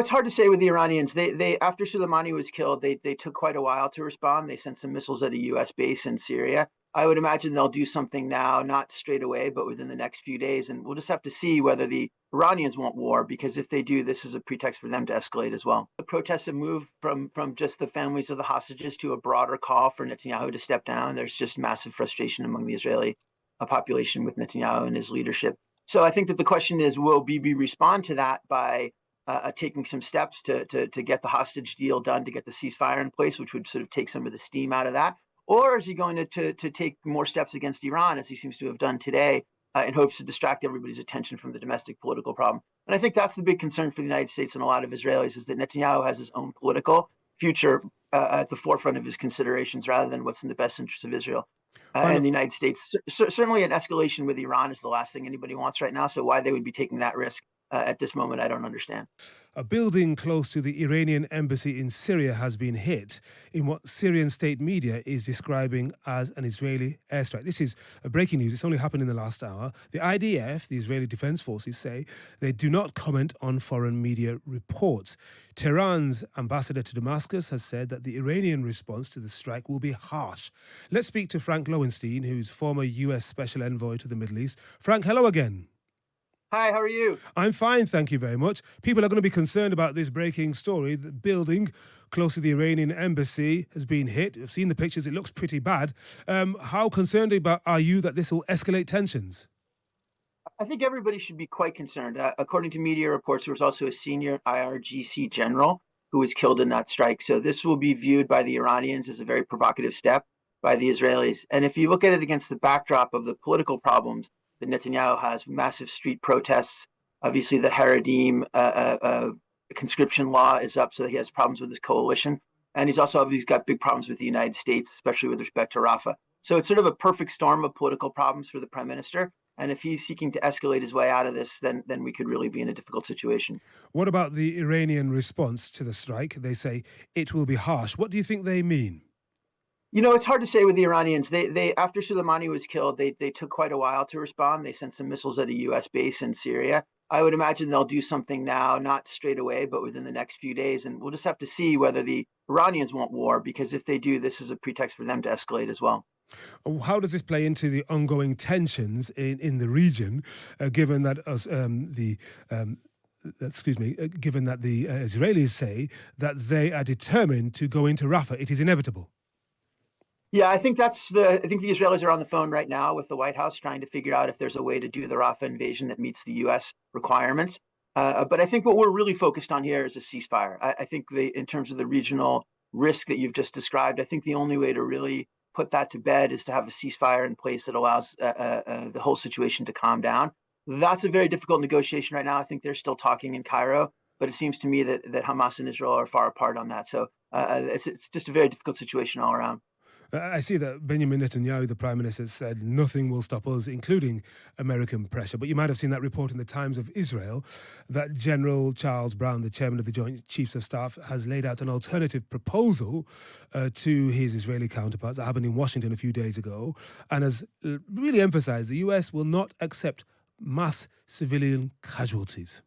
It's hard to say with the Iranians. They after Soleimani was killed, they took quite a while to respond. They sent some missiles at a U.S. base in Syria. I would imagine they'll do something now, not straight away, but within the next few days. And we'll just have to see whether the Iranians want war, because if they do, this is a pretext for them to escalate as well. The protests have moved from just the families of the hostages to a broader call for Netanyahu to step down. There's just massive frustration among the Israeli population with Netanyahu and his leadership. So I think that the question is, will Bibi respond to that by taking some steps to get the hostage deal done, to get the ceasefire in place, which would sort of take some of the steam out of that? Or is he going to take more steps against Iran, as he seems to have done today, in hopes to distract everybody's attention from the domestic political problem? And I think that's the big concern for the United States and a lot of Israelis, is that Netanyahu has his own political future at the forefront of his considerations, rather than what's in the best interest of Israel and the United States. Certainly an escalation with Iran is the last thing anybody wants right now. So why they would be taking that risk at this moment, I don't understand. A building close to the Iranian embassy in Syria has been hit in what Syrian state media is describing as an Israeli airstrike. This is breaking news. It's only happened in the last hour. The IDF, the Israeli Defense Forces, say they do not comment on foreign media reports. Tehran's ambassador to Damascus has said that the Iranian response to the strike will be harsh. Let's speak to Frank Lowenstein, who's former US Special Envoy to the Middle East. Frank, hello again. Hi, how are you? I'm fine, thank you very much. People are going to be concerned about this breaking story. The building close to the Iranian embassy has been hit. I've seen the pictures, it looks pretty bad. How concerned are you that this will escalate tensions? I think everybody should be quite concerned. According to media reports, there was also a senior IRGC general who was killed in that strike. So this will be viewed by the Iranians as a very provocative step by the Israelis. And if you look at it against the backdrop of the political problems that Netanyahu has, massive street protests. Obviously, the Haredim conscription law is up, so he has problems with his coalition. And he's also obviously got big problems with the United States, especially with respect to Rafa. So it's sort of a perfect storm of political problems for the prime minister. And if he's seeking to escalate his way out of this, then we could really be in a difficult situation. What about the Iranian response to the strike? They say it will be harsh. What do you think they mean? You know, it's hard to say with the Iranians. They after Soleimani was killed, they took quite a while to respond. They sent some missiles at a U.S. base in Syria. I would imagine they'll do something now, not straight away, but within the next few days. And we'll just have to see whether the Iranians want war, because if they do, this is a pretext for them to escalate as well. How does this play into the ongoing tensions in the region, given that given that the Israelis say that they are determined to go into Rafah? It is inevitable. Yeah, I think the Israelis are on the phone right now with the White House trying to figure out if there's a way to do the Rafah invasion that meets the U.S. requirements. But I think what we're really focused on here is a ceasefire. I think in terms of the regional risk that you've just described, I think the only way to really put that to bed is to have a ceasefire in place that allows the whole situation to calm down. That's a very difficult negotiation right now. I think they're still talking in Cairo, but it seems to me that Hamas and Israel are far apart on that. So it's just a very difficult situation all around. I see that Benjamin Netanyahu, the Prime Minister, said nothing will stop us, including American pressure. But you might have seen that report in the Times of Israel that General Charles Brown, the chairman of the Joint Chiefs of Staff, has laid out an alternative proposal to his Israeli counterparts that happened in Washington a few days ago, and has really emphasized the US will not accept mass civilian casualties.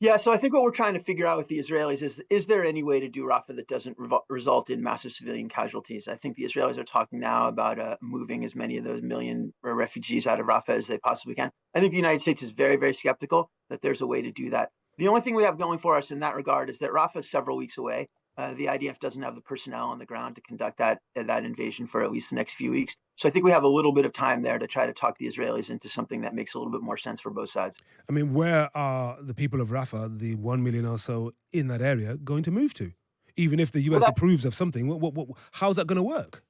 Yeah, so I think what we're trying to figure out with the Israelis is there any way to do Rafah that doesn't result in massive civilian casualties? I think the Israelis are talking now about moving as many of those million refugees out of Rafah as they possibly can. I think the United States is very, very skeptical that there's a way to do that. The only thing we have going for us in that regard is that Rafah is several weeks away. The IDF doesn't have the personnel on the ground to conduct that invasion for at least the next few weeks. So I think we have a little bit of time there to try to talk the Israelis into something that makes a little bit more sense for both sides. I mean, where are the people of Rafah, the 1 million or so in that area, going to move to? Even if the US approves of something, how's that going to work?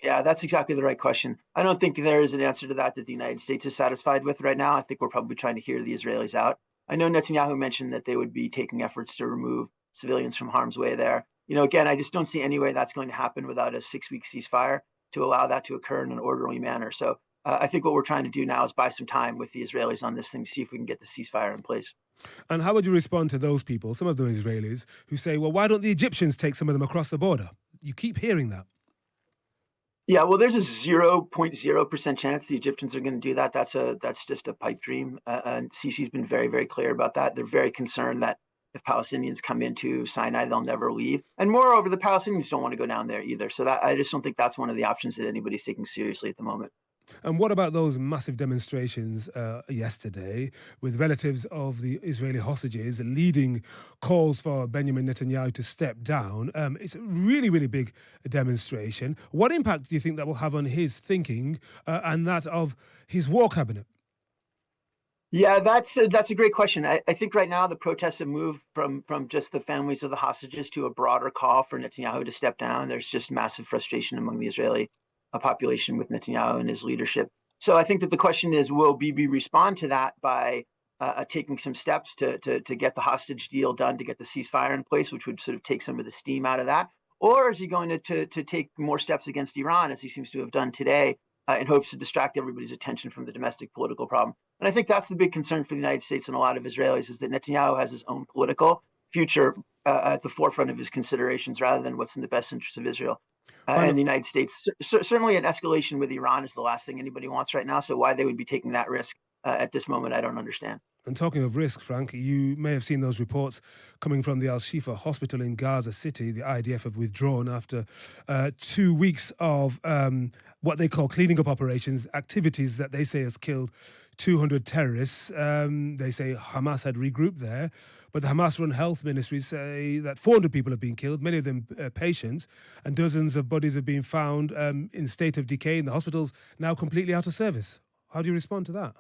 Yeah, that's exactly the right question. I don't think there is an answer to that the United States is satisfied with right now. I think we're probably trying to hear the Israelis out. I know Netanyahu mentioned that they would be taking efforts to remove civilians from harm's way there. You know, again, I just don't see any way that's going to happen without a 6-week ceasefire to allow that to occur in an orderly manner. So I think what we're trying to do now is buy some time with the Israelis on this thing, see if we can get the ceasefire in place. And how would you respond to those people, some of the Israelis, who say, well, why don't the Egyptians take some of them across the border? You keep hearing that. Yeah, well, there's a 0.0% chance the Egyptians are going to do that. That's just a pipe dream. And Sisi's been very, very clear about that. They're very concerned that if Palestinians come into Sinai, they'll never leave. And moreover, the Palestinians don't want to go down there either. So that I just don't think that's one of the options that anybody's taking seriously at the moment. And what about those massive demonstrations yesterday with relatives of the Israeli hostages leading calls for Benjamin Netanyahu to step down? It's a really, really big demonstration. What impact do you think that will have on his thinking and that of his war cabinet? Yeah, that's a great question. I think right now the protests have moved from just the families of the hostages to a broader call for Netanyahu to step down. There's just massive frustration among the Israeli population with Netanyahu and his leadership. So I think that the question is, will Bibi respond to that by taking some steps to get the hostage deal done, to get the ceasefire in place, which would sort of take some of the steam out of that, or is he going to take more steps against Iran, as he seems to have done today, in hopes to distract everybody's attention from the domestic political problem? And I think that's the big concern for the United States and a lot of Israelis, is that Netanyahu has his own political future at the forefront of his considerations rather than what's in the best interest of Israel and Final, the United States. Certainly an escalation with Iran is the last thing anybody wants right now. So why they would be taking that risk at this moment, I don't understand. And talking of risk, Frank, you may have seen those reports coming from the Al Shifa hospital in Gaza City. The IDF have withdrawn after 2 weeks of what they call cleaning up operations, activities that they say has killed 200 terrorists. They say Hamas had regrouped there, but the Hamas-run health ministries say that 400 people have been killed, many of them patients, and dozens of bodies have been found in state of decay in the hospitals, now completely out of service. How do you respond to that?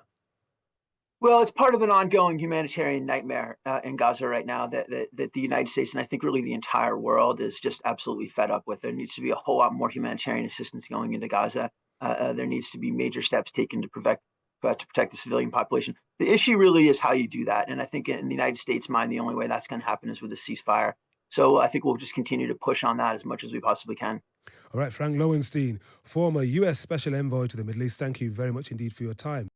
Well, it's part of an ongoing humanitarian nightmare in Gaza right now that the United States, and I think really the entire world, is just absolutely fed up with. There needs to be a whole lot more humanitarian assistance going into Gaza. There needs to be major steps taken to protect the civilian population. The issue really is how you do that. And I think in the United States' mind, the only way that's going to happen is with a ceasefire. So I think we'll just continue to push on that as much as we possibly can. All right, Frank Lowenstein, former US Special Envoy to the Middle East, thank you very much indeed for your time.